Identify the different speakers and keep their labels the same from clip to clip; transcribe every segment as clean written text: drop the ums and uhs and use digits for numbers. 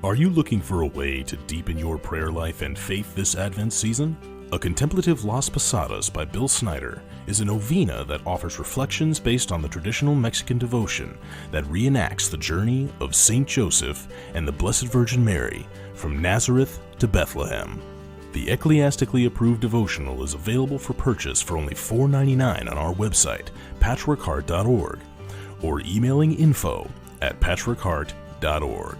Speaker 1: Are you looking for a way to deepen your prayer life and faith this Advent season? A Contemplative Las Posadas by Bill Snyder is a novena that offers reflections based on the traditional Mexican devotion that reenacts the journey of Saint Joseph and the Blessed Virgin Mary from Nazareth to Bethlehem. The ecclesiastically approved devotional is available for purchase for only $4.99 on our website, patchworkheart.org, or emailing info@patchworkheart.org.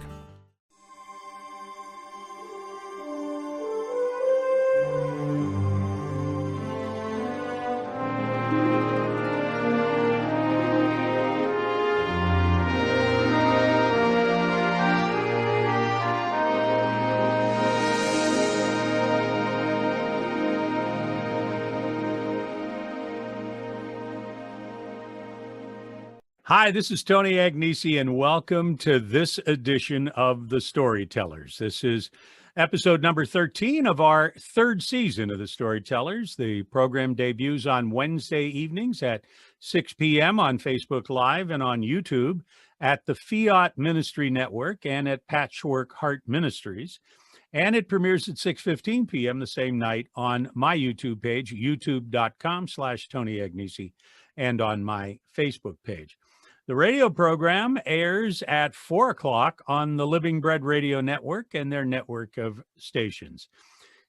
Speaker 2: Hi, this is Tony Agnesi, and welcome to this edition of the Storytellers. This is episode number 13 of our third season of the Storytellers. The program debuts on Wednesday evenings at 6 p.m. on Facebook Live and on YouTube at the Fiat Ministry Network and at Patchwork Heart Ministries. And it premieres at 6:15 p.m. the same night on my YouTube page, youtube.com/Tony Agnesi, and on my Facebook page. The radio program airs at 4 o'clock on the Living Bread Radio Network and their network of stations.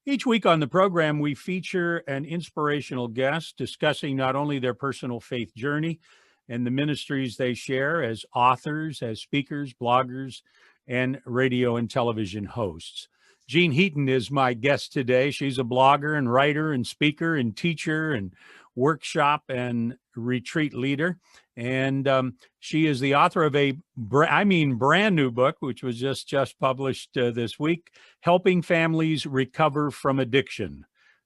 Speaker 2: Each week on the program, we feature an inspirational guest discussing not only their personal faith journey and the ministries they share as authors, as speakers, bloggers, and radio and television hosts. Jean Heaton is my guest today. She's a blogger and writer and speaker and teacher and workshop and retreat leader. And she is the author of a brand new book, which was just published this week, Helping Families Recover from Addiction,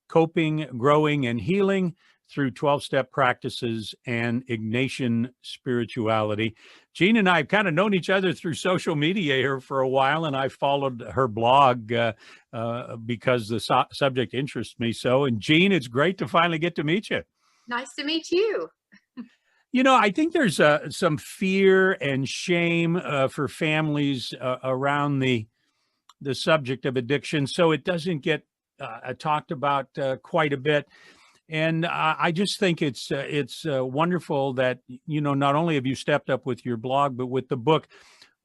Speaker 2: Coping, Growing, and Healing through 12-Step Practices and Ignatian Spirituality. Jean and I have kind of known each other through social media here for a while, and I followed her blog because the subject interests me so. And Jean, it's great to finally get to meet you.
Speaker 3: Nice to meet you.
Speaker 2: You know, I think there's some fear and shame for families around the subject of addiction, so it doesn't get talked about quite a bit. And I just think it's wonderful that, you know, not only have you stepped up with your blog, but with the book.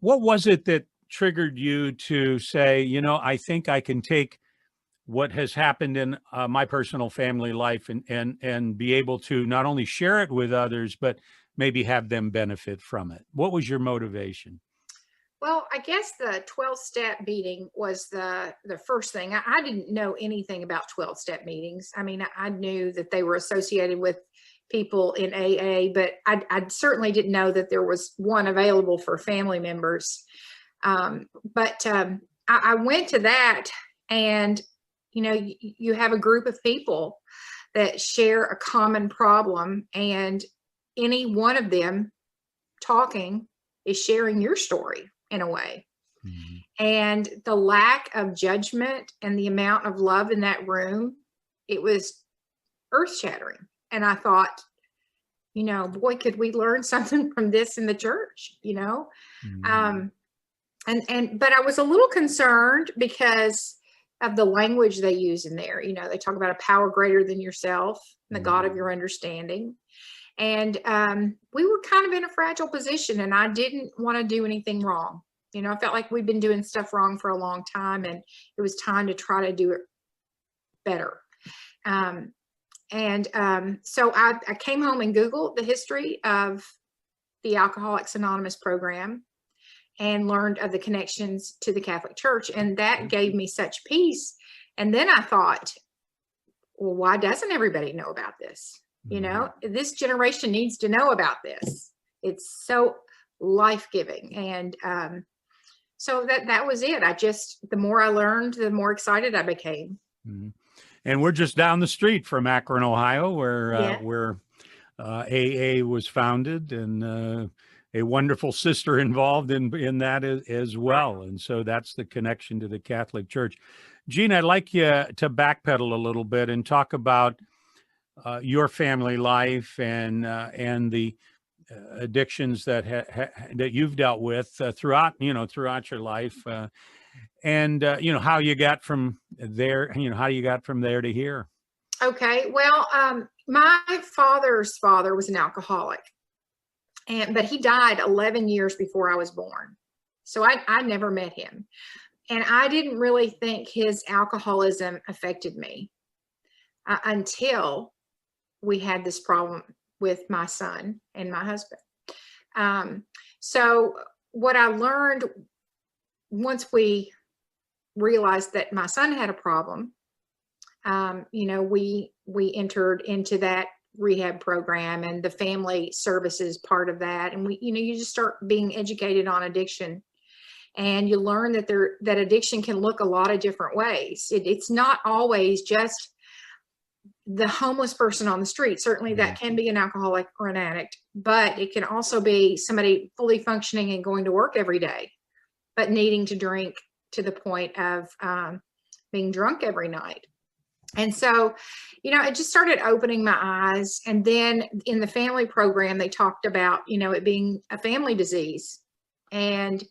Speaker 2: What was it that triggered you to say, you know, I think I can take what has happened in my personal family life and be able to not only share it with others, but maybe have them benefit from it? What was your motivation?
Speaker 3: Well, I guess the 12-step meeting was the first thing. I didn't know anything about 12-step meetings. I mean, I knew that they were associated with people in AA, but I certainly didn't know that there was one available for family members. I went to that, and you know, you have a group of people that share a common problem, and any one of them talking is sharing your story in a way. Mm-hmm. And the lack of judgment and the amount of love in that room, it was earth-shattering. And I thought, you know, boy, could we learn something from this in the church, you know? Mm-hmm. But I was a little concerned because of the language they use in there. You know, they talk about a power greater than yourself, and the God of your understanding. And we were kind of in a fragile position, and I didn't want to do anything wrong. You know, I felt like we'd been doing stuff wrong for a long time, and it was time to try to do it better. So I came home and Googled the history of the Alcoholics Anonymous program and learned of the connections to the Catholic Church. And that gave me such peace. And then I thought, well, why doesn't everybody know about this? You know, this generation needs to know about this. It's so life-giving. And so that was it. The more I learned, the more excited I became. Mm-hmm.
Speaker 2: And we're just down the street from Akron, Ohio, where AA was founded, and a wonderful sister involved in that as well. And so that's the connection to the Catholic Church. Jean, I'd like you to backpedal a little bit and talk about your family life and the addictions that that you've dealt with throughout your life, and how you got from there, to here.
Speaker 3: Okay. Well, my father's father was an alcoholic, but he died 11 years before I was born. So I never met him. And I didn't really think his alcoholism affected me until we had this problem with my son and my husband. So what I learned once we realized that my son had a problem, we entered into that rehab program and the family services part of that. And you just start being educated on addiction, and you learn that addiction can look a lot of different ways. It's not always just the homeless person on the street. Certainly that can be an alcoholic or an addict, but it can also be somebody fully functioning and going to work every day, but needing to drink to the point of being drunk every night. And so, it just started opening my eyes. And then in the family program, they talked about, it being a family disease. And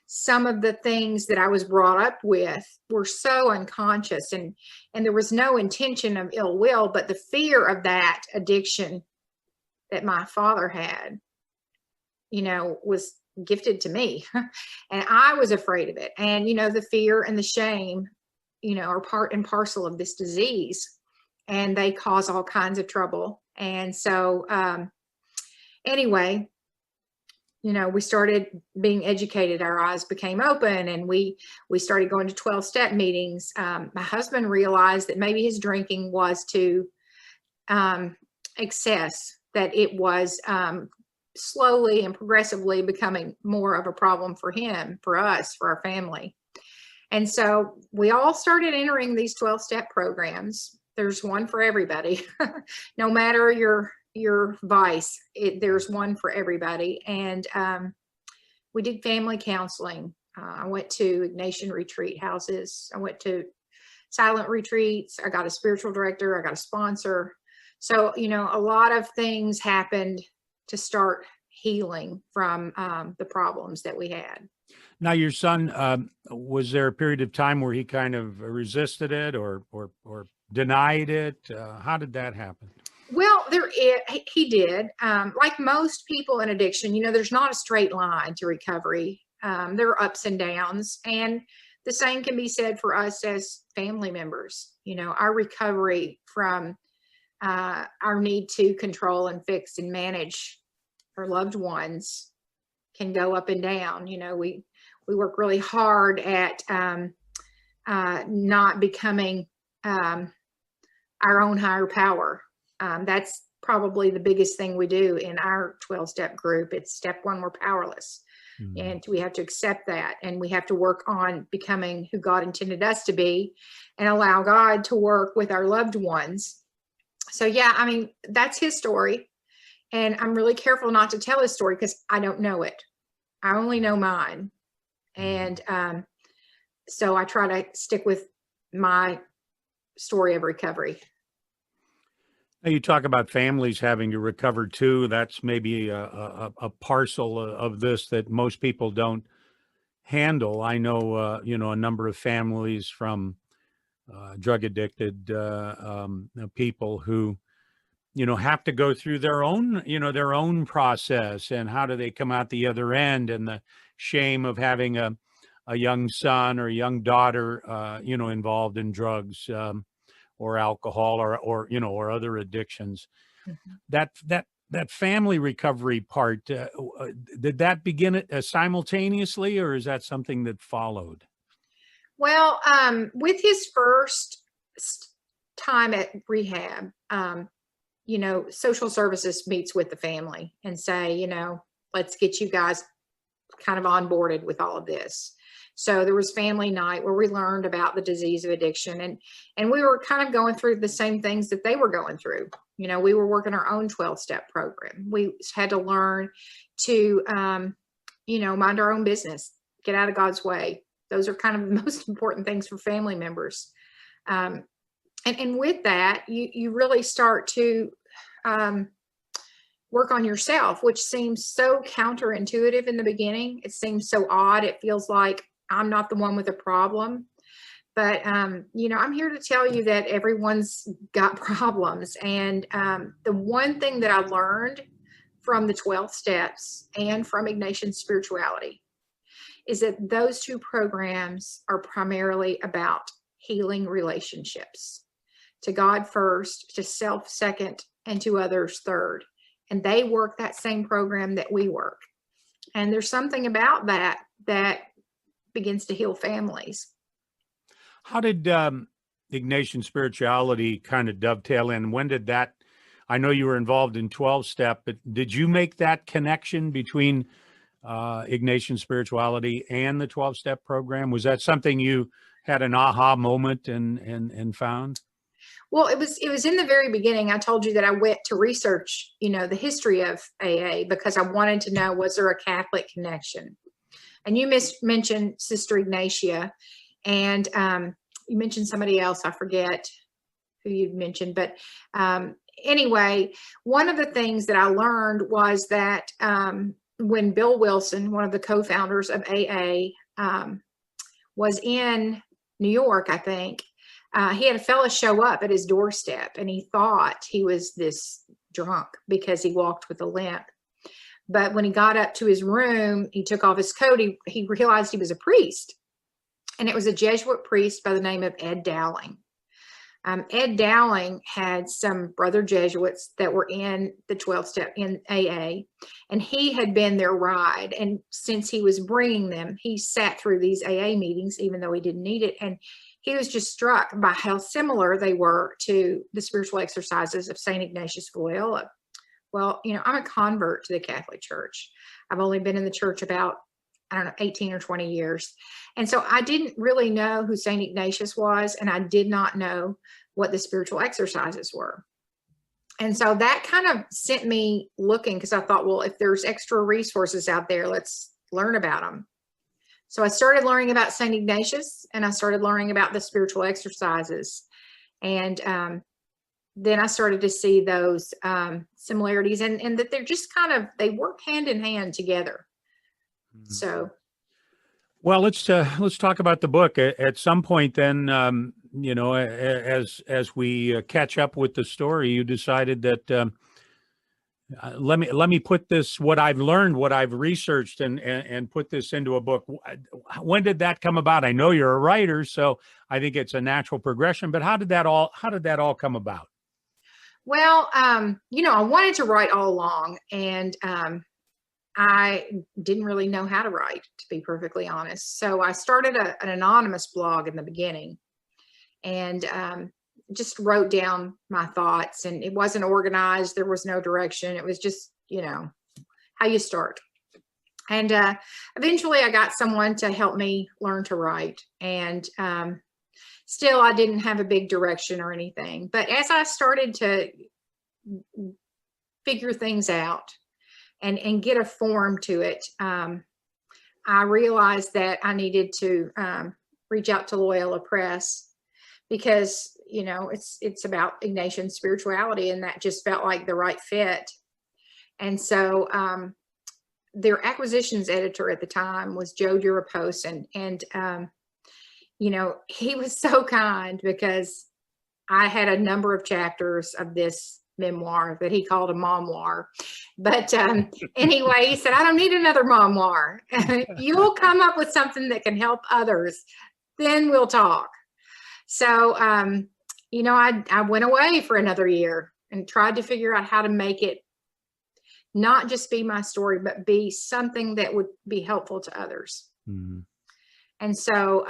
Speaker 3: some of the things that I was brought up with were so unconscious, and there was no intention of ill will, but the fear of that addiction that my father had, was gifted to me. And I was afraid of it. And, the fear and the shame, are part and parcel of this disease, and they cause all kinds of trouble. And so, anyway, we started being educated, our eyes became open, and we started going to 12-step meetings. My husband realized that maybe his drinking was to excess, that it was slowly and progressively becoming more of a problem for him, for us, for our family. And so we all started entering these 12-step programs. There's one for everybody. No matter your vice, there's one for everybody. And we did family counseling. I went to Ignatian retreat houses. I went to silent retreats. I got a spiritual director. I got a sponsor. So, a lot of things happened to start healing from the problems that we had.
Speaker 2: Now, your son, was there a period of time where he kind of resisted it or denied it? How did that happen?
Speaker 3: Well, he did. Like most people in addiction, there's not a straight line to recovery. There are ups and downs, and the same can be said for us as family members. Our recovery from our need to control and fix and manage our loved ones can go up and down. We work really hard at not becoming our own higher power. That's probably the biggest thing we do in our 12-step group. It's step one, we're powerless. Mm-hmm. And we have to accept that. And we have to work on becoming who God intended us to be and allow God to work with our loved ones. So, yeah, that's his story. And I'm really careful not to tell his story because I don't know it. I only know mine. And so I try to stick with my story of recovery.
Speaker 2: Now, you talk about families having to recover too. That's maybe a parcel of this that most people don't handle. I know, a number of families from drug addicted people who, have to go through their own process, and how do they come out the other end, and the shame of having a young son or a young daughter, involved in drugs or alcohol or other addictions. Mm-hmm. That family recovery part, did that begin simultaneously, or is that something that followed?
Speaker 3: Well, with his first time at rehab, social services meets with the family and say, let's get you guys kind of onboarded with all of this. So there was family night where we learned about the disease of addiction, and we were kind of going through the same things that they were going through. We were working our own 12-step program. We had to learn to, mind our own business, get out of God's way. Those are kind of the most important things for family members. And with that, you really start to work on yourself, which seems so counterintuitive in the beginning. It seems so odd. It feels like I'm not the one with a problem. But, you know, I'm here to tell you that everyone's got problems. And the one thing that I learned from the 12 steps and from Ignatian spirituality is that those two programs are primarily about healing relationships, to God first, to self second, and to others third. And they work that same program that we work. And there's something about that that begins to heal families.
Speaker 2: How did Ignatian spirituality kind of dovetail in? When did that, I know you were involved in 12-step, but did you make that connection between Ignatian spirituality and the 12-step program? Was that something you had an aha moment and found?
Speaker 3: Well, it was in the very beginning. I told you that I went to research, you know, the history of AA because I wanted to know, was there a Catholic connection? And you mentioned Sister Ignatia, and you mentioned somebody else. I forget who you mentioned, but anyway, one of the things that I learned was that when Bill Wilson, one of the co-founders of AA, was in New York, I think, he had a fella show up at his doorstep, and he thought he was this drunk because he walked with a limp. But when he got up to his room, he took off his coat. He realized he was a priest, and it was a Jesuit priest by the name of Ed Dowling. Ed Dowling had some brother Jesuits that were in the 12-step in AA, and he had been their ride. And since he was bringing them, he sat through these AA meetings, even though he didn't need it. And he was just struck by how similar they were to the spiritual exercises of St. Ignatius of Loyola. Well, you know, I'm a convert to the Catholic Church. I've only been in the church about, I don't know, 18 or 20 years. And so I didn't really know who St. Ignatius was, and I did not know what the spiritual exercises were. And so that kind of sent me looking, because I thought, well, if there's extra resources out there, let's learn about them. So I started learning about St. Ignatius, and I started learning about the spiritual exercises. And then I started to see those similarities, and that they're just kind of, they work hand in hand together. So,
Speaker 2: well, let's talk about the book at some point. Then, you know, as we catch up with the story, you decided that let me put this, what I've learned, what I've researched, and put this into a book. When did that come about? I know you're a writer, so I think it's a natural progression. But how did that all come about?
Speaker 3: Well, you know, I wanted to write all along, and I didn't really know how to write, to be perfectly honest. So I started an anonymous blog in the beginning, and just wrote down my thoughts, and it wasn't organized. There was no direction. It was just, you know, how you start. And eventually I got someone to help me learn to write. And still, I didn't have a big direction or anything. But as I started to figure things out and get a form to it, I realized that I needed to reach out to Loyola Press, because, you know, it's about Ignatian spirituality, and that just felt like the right fit. And so their acquisitions editor at the time was Joe Durapos, and you know, he was so kind, because I had a number of chapters of this memoir that he called a memoir. But anyway, he said, I don't need another memoir. You'll come up with something that can help others, then we'll talk. So, you know, I went away for another year and tried to figure out how to make it not just be my story, but be something that would be helpful to others. Mm-hmm. And so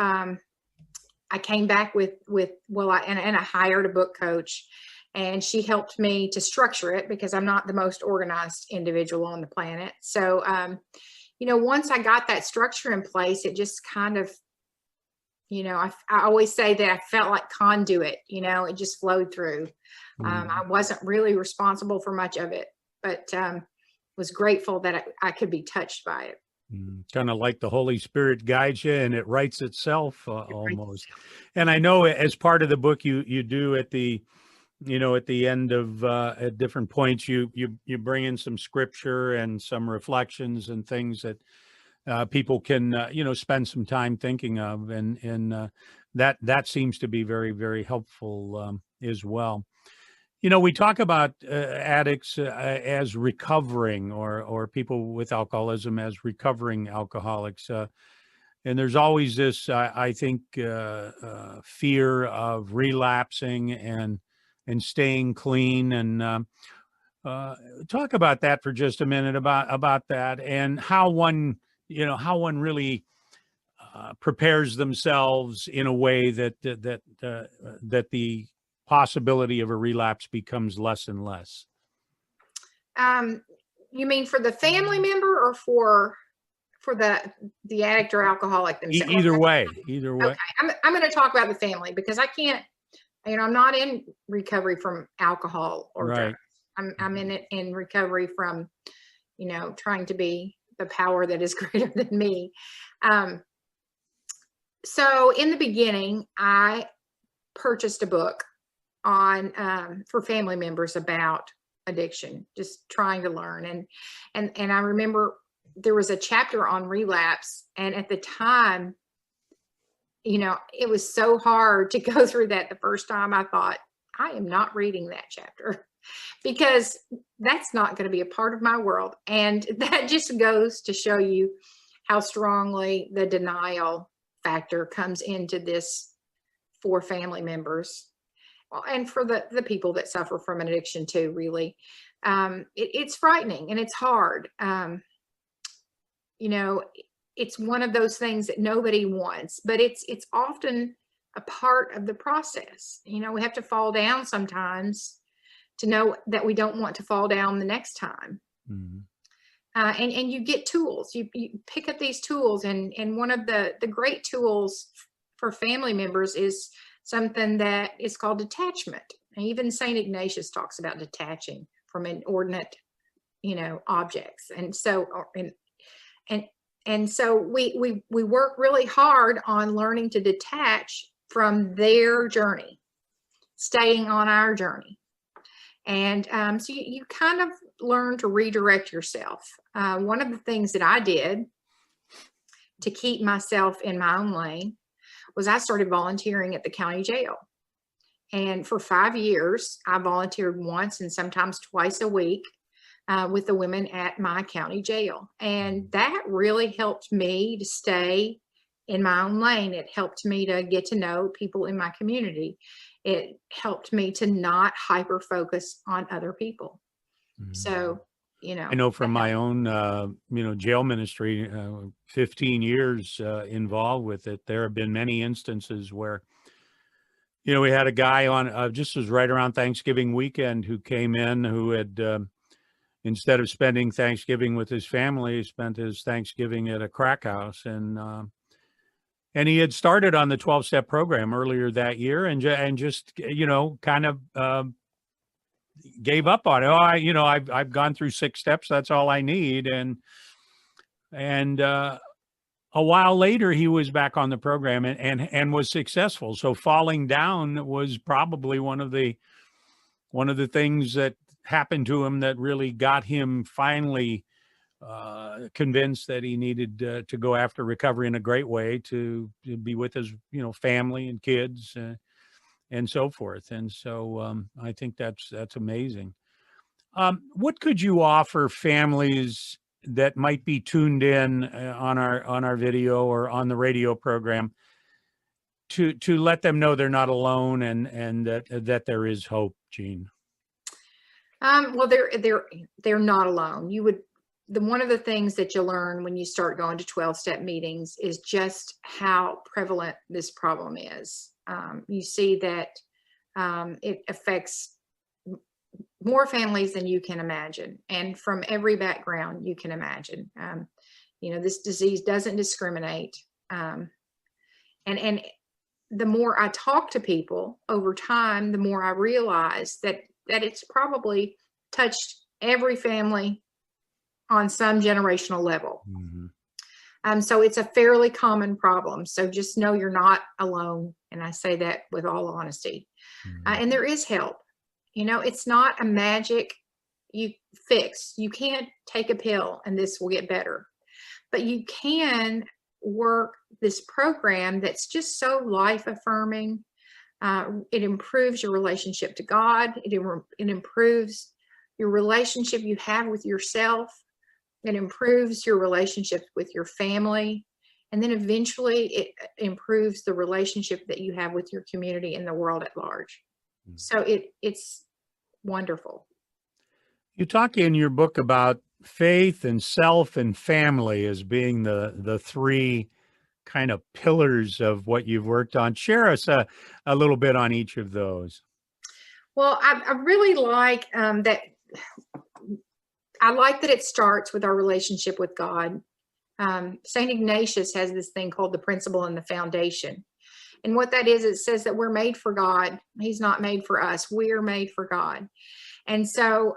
Speaker 3: I came back with I hired a book coach, and she helped me to structure it, because I'm not the most organized individual on the planet. So, you know, once I got that structure in place, it just kind of, you know, I always say that I felt like conduit, you know, it just flowed through. I wasn't really responsible for much of it, but was grateful that I could be touched by it.
Speaker 2: Kind of like the Holy Spirit guides you, and it writes itself almost. And I know as part of the book, you do at the at the end of at different points, you bring in some scripture and some reflections and things that people can spend some time thinking of, and that seems to be very, very helpful as well. We talk about addicts as recovering, or people with alcoholism as recovering alcoholics. And there's always this, I think, fear of relapsing and staying clean. And talk about that for just a minute, about that, and how one really prepares themselves in a way that the possibility of a relapse becomes less and less.
Speaker 3: You mean for the family member, or for the addict or alcoholic themselves?
Speaker 2: Either way.
Speaker 3: Okay, I'm going to talk about the family, because I can't. I'm not in recovery from alcohol or drugs. I'm in recovery from, trying to be the power that is greater than me. So in the beginning, I purchased a book on for family members about addiction, just trying to learn. And I remember there was a chapter on relapse, and at the time, it was so hard to go through that the first time. I thought, I am not reading that chapter, because that's not going to be a part of my world. And that just goes to show you how strongly the denial factor comes into this for family members, and for the people that suffer from an addiction too. Really, it's frightening and it's hard. It's one of those things that nobody wants, but it's often a part of the process. We have to fall down sometimes to know that we don't want to fall down the next time.
Speaker 2: Mm-hmm.
Speaker 3: And you get tools. You pick up these tools, and one of the great tools for family members is something that is called detachment. And even St. Ignatius talks about detaching from inordinate, objects. And so, and so we work really hard on learning to detach from their journey, staying on our journey. And so you kind of learn to redirect yourself. One of the things that I did to keep myself in my own lane was I started volunteering at the county jail. And for 5 years, I volunteered once and sometimes twice a week with the women at my county jail. And that really helped me to stay in my own lane. It helped me to get to know people in my community. It helped me to not hyper focus on other people. Mm-hmm. So,
Speaker 2: I know from my own, jail ministry, 15 years involved with it, there have been many instances where, we had a guy on, just was right around Thanksgiving weekend, who came in, who had, instead of spending Thanksgiving with his family, spent his Thanksgiving at a crack house. And he had started on the 12-step program earlier that year, and just, kind of gave up on it. I've gone through 6 steps. That's all I need. And a while later, he was back on the program and was successful. So falling down was probably one of the things that happened to him that really got him finally convinced that he needed to go after recovery in a great way, to be with his family and kids and so forth. And so I think that's amazing. What could you offer families that might be tuned in on our video or on the radio program to let them know they're not alone, and that there is hope, Jean?
Speaker 3: Well, they're not alone. One of the things that you learn when you start going to 12-step meetings is just how prevalent this problem is. You see that it affects more families than you can imagine, and from every background you can imagine. This disease doesn't discriminate. And the more I talk to people over time, the more I realize that it's probably touched every family on some generational level. Mm-hmm. So it's a fairly common problem. So just know you're not alone. And I say that with all honesty. Mm-hmm. And there is help. It's not a magic you fix. You can't take a pill and this will get better. But you can work this program that's just so life affirming. It improves your relationship to God. It improves your relationship you have with yourself. It improves your relationship with your family. And then eventually it improves the relationship that you have with your community and the world at large. So it's wonderful.
Speaker 2: You talk in your book about faith and self and family as being the three kind of pillars of what you've worked on. Share us a little bit on each of those.
Speaker 3: Well, I really like that. I like that it starts with our relationship with God. St. Ignatius has this thing called the principle and the foundation. And what that is, it says that we're made for God. He's not made for us. We're made for God. And so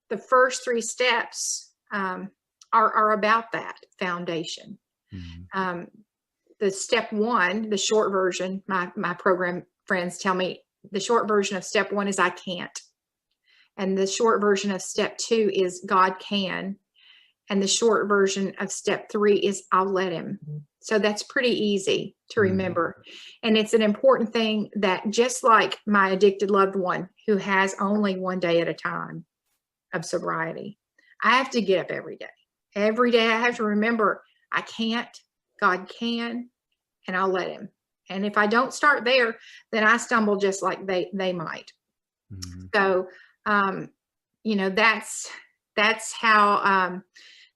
Speaker 3: the first three steps are about that foundation. Mm-hmm. The step one, the short version, my program friends tell me the short version of step one is I can't. And the short version of step two is God can. And the short version of step three is I'll let him. So that's pretty easy to remember. And it's an important thing that just like my addicted loved one who has only one day at a time of sobriety, I have to get up every day. Every day I have to remember I can't, God can, and I'll let him. And if I don't start there, then I stumble just like they might. Mm-hmm. So, that's how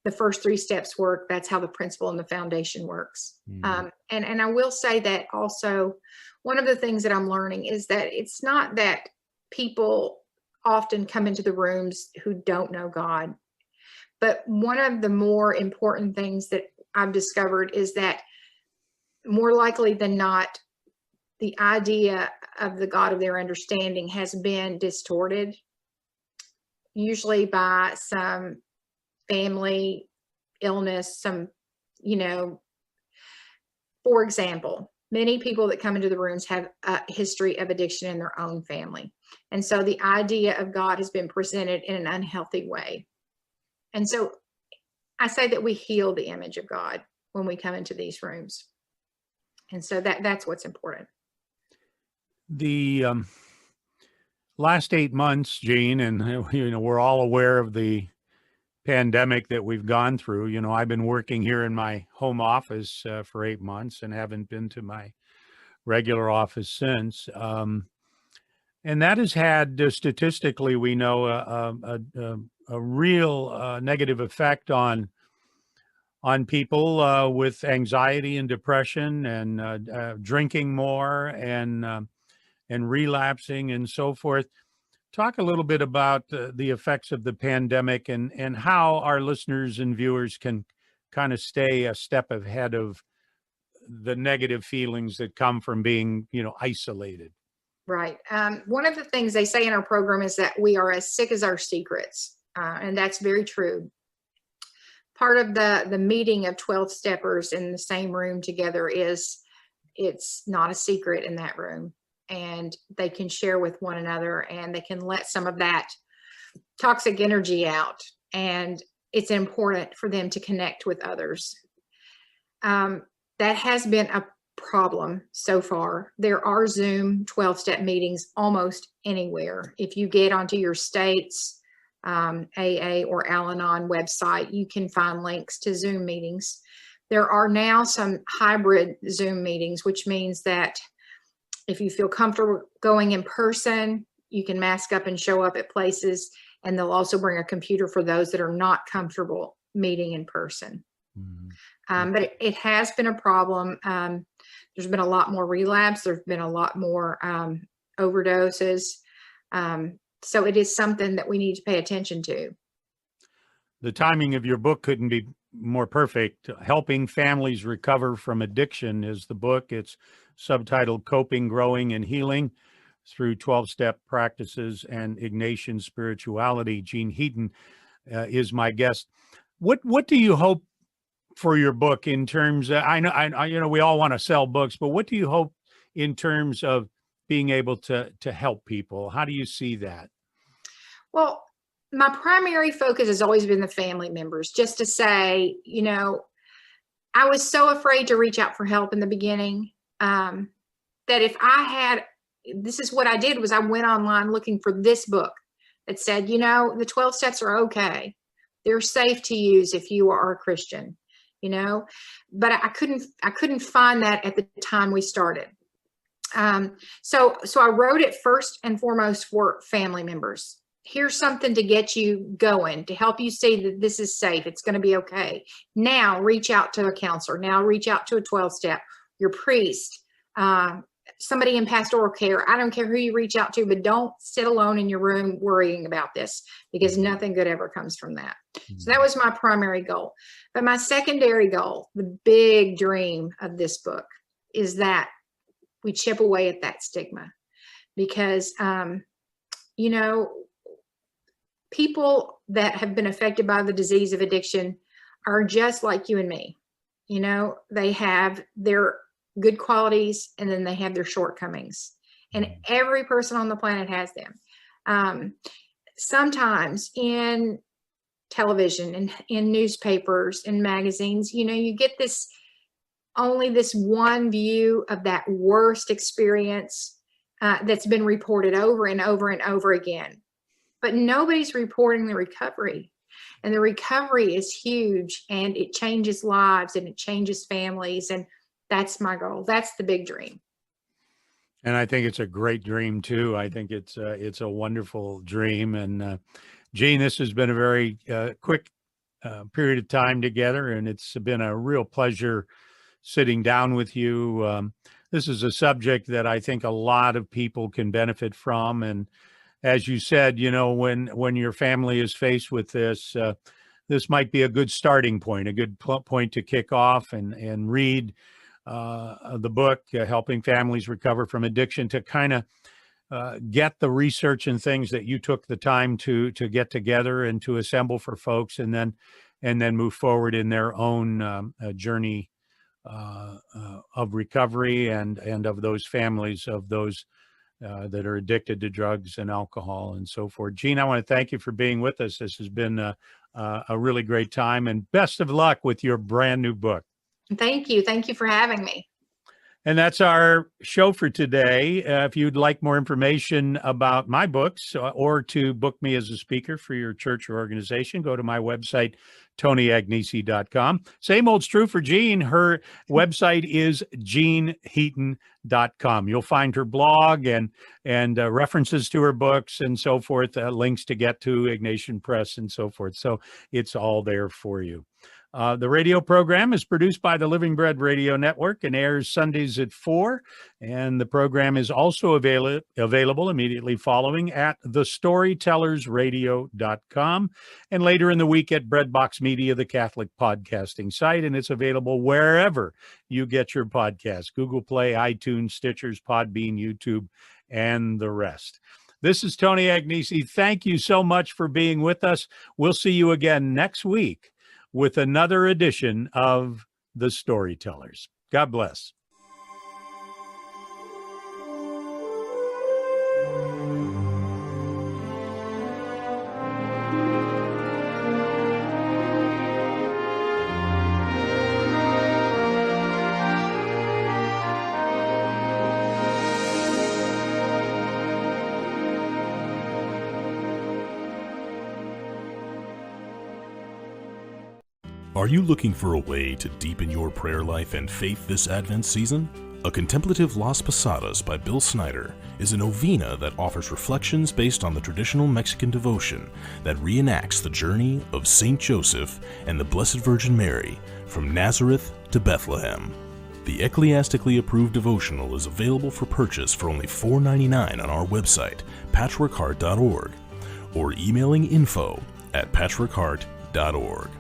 Speaker 3: the first three steps work. That's how the principle and the foundation works. Mm-hmm. And I will say that also, one of the things that I'm learning is that it's not that people often come into the rooms who don't know God. But one of the more important things that I've discovered is that more likely than not, the idea of the God of their understanding has been distorted, usually by some family illness, for example, many people that come into the rooms have a history of addiction in their own family. And so the idea of God has been presented in an unhealthy way. And so I say that we heal the image of God when we come into these rooms. And so that's what's important.
Speaker 2: The last 8 months, Jean, and we're all aware of the pandemic that we've gone through. I've been working here in my home office for 8 months and haven't been to my regular office since. And that has had, statistically, we know, a real negative effect on people with anxiety and depression and drinking more and relapsing and so forth. Talk a little bit about the effects of the pandemic and how our listeners and viewers can kind of stay a step ahead of the negative feelings that come from being, isolated.
Speaker 3: Right. One of the things they say in our program is that we are as sick as our secrets. And that's very true. Part of the meeting of 12 steppers in the same room together is it's not a secret in that room. And they can share with one another and they can let some of that toxic energy out. And it's important for them to connect with others. That has been a problem so far. There are Zoom 12-step meetings almost anywhere. If you get onto your state's AA or Al-Anon website, you can find links to Zoom meetings. There are now some hybrid Zoom meetings, which means that if you feel comfortable going in person, you can mask up and show up at places, and they'll also bring a computer for those that are not comfortable meeting in person. Mm-hmm. But it has been a problem. There's been a lot more relapse. There's been a lot more overdoses. So it is something that we need to pay attention to.
Speaker 2: The timing of your book couldn't be more perfect. Helping Families Recover from Addiction is the book. It's subtitled Coping, Growing, and Healing Through 12-Step Practices and Ignatian Spirituality. Jean Heaton is my guest. What do you hope for your book in terms of, I know we all want to sell books, but what do you hope in terms of being able to help people? How do you see that?
Speaker 3: Well, my primary focus has always been the family members, just to say, I was so afraid to reach out for help in the beginning, that if this is what I did, was I went online looking for this book that said, the 12 steps are okay. They're safe to use if you are a Christian, but I couldn't find that at the time we started. So I wrote it first and foremost for family members. Here's something to get you going, to help you see that this is safe. It's going to be okay. Now reach out to a counselor. Now reach out to a 12-step, your priest, somebody in pastoral care. I don't care who you reach out to, but don't sit alone in your room worrying about this, because nothing good ever comes from that. So that was my primary goal. But my secondary goal, the big dream of this book, is that we chip away at that stigma, because, people that have been affected by the disease of addiction are just like you and me. They have their good qualities and then they have their shortcomings. And every person on the planet has them. Sometimes in television and in newspapers and magazines, you get only this one view of that worst experience that's been reported over and over and over again. But nobody's reporting the recovery. And the recovery is huge, and it changes lives and it changes families. And that's my goal. That's the big dream.
Speaker 2: And I think it's a great dream too. I think it's a wonderful dream. And Jean, this has been a very quick period of time together, and it's been a real pleasure sitting down with you. This is a subject that I think a lot of people can benefit from. And as you said, when your family is faced with this, this might be a good starting point, a good point to kick off and read the book, Helping Families Recover from Addiction, to kind of get the research and things that you took the time to get together and to assemble for folks, and then move forward in their own journey of recovery and of those families, of those that are addicted to drugs and alcohol and so forth. Jean, I want to thank you for being with us. This has been a really great time, and best of luck with your brand new book.
Speaker 3: Thank you. Thank you for having me.
Speaker 2: And that's our show for today. If you'd like more information about my books or to book me as a speaker for your church or organization, go to my website, TonyAgnesi.com. Same old's true for Jean. Her website is JeanHeaton.com. You'll find her blog and references to her books and so forth, links to get to Ignatian Press and so forth. So it's all there for you. The radio program is produced by the Living Bread Radio Network and airs Sundays at 4. And the program is also available immediately following at thestorytellersradio.com and later in the week at Breadbox Media, the Catholic podcasting site. And it's available wherever you get your podcasts: Google Play, iTunes, Stitchers, Podbean, YouTube, and the rest. This is Tony Agnesi. Thank you so much for being with us. We'll see you again next week with another edition of The Storytellers. God bless.
Speaker 1: Are you looking for a way to deepen your prayer life and faith this Advent season? A Contemplative Las Posadas by Bill Snyder is a novena that offers reflections based on the traditional Mexican devotion that reenacts the journey of Saint Joseph and the Blessed Virgin Mary from Nazareth to Bethlehem. The ecclesiastically approved devotional is available for purchase for only $4.99 on our website, patchworkheart.org, or emailing info@patchworkheart.org.